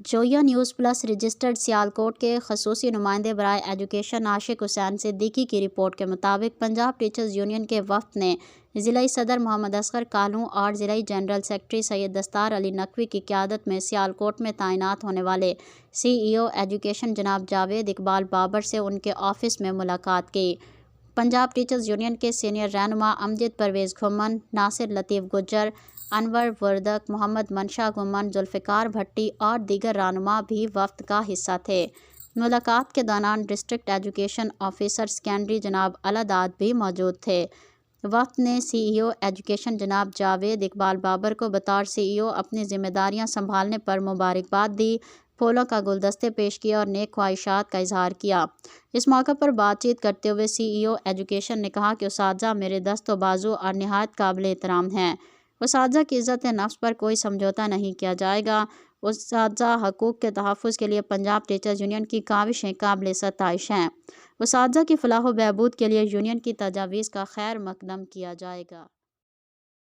جویا news plus registered Sialkot کے خصوصی نمائندے برائے ایجوکیشن عاشق حسین صدیقی کی رپورٹ کے مطابق پنجاب ٹیچرز یونین کے وفد نے ضلعی صدر محمد اصغر کالوں اور ضلعی جنرل سیکرٹری سید دستار علی نقوی کی قیادت میں سیالکوٹ میں تعینات ہونے والے سی ای او ایجوکیشن جناب جاوید اقبال بابر سے ان کے آفس میں ملاقات کی۔ پنجاب ٹیچرز یونین کے سینئر رہنما امجد پرویز گھمن، ناصر لطیف گجر، انور وردک، محمد منشا گھمن، ذوالفقار بھٹی اور دیگر رہنما بھی وفد کا حصہ تھے۔ ملاقات کے دوران ڈسٹرکٹ ایجوکیشن آفیسر سیکنڈری جناب الاداد بھی موجود تھے۔ وفد نے سی ای او ایجوکیشن جناب جاوید اقبال بابر کو بطور سی ای او اپنی ذمہ داریاں سنبھالنے پر مبارکباد دی، پھولوں کا گلدستے پیش کیے اور نیک خواہشات کا اظہار کیا۔ اس موقع پر بات چیت کرتے ہوئے سی ای او ایجوکیشن نے کہا کہ اساتذہ میرے دست و بازو اور نہایت قابل احترام ہیں۔ اساتذہ کی عزت نفس پر کوئی سمجھوتہ نہیں کیا جائے گا۔ اساتذہ حقوق کے تحفظ کے لیے پنجاب ٹیچرز یونین کی کاوشیں قابل ستائش ہیں۔ اساتذہ کی فلاح و بہبود کے لیے یونین کی تجاویز کا خیر مقدم کیا جائے گا۔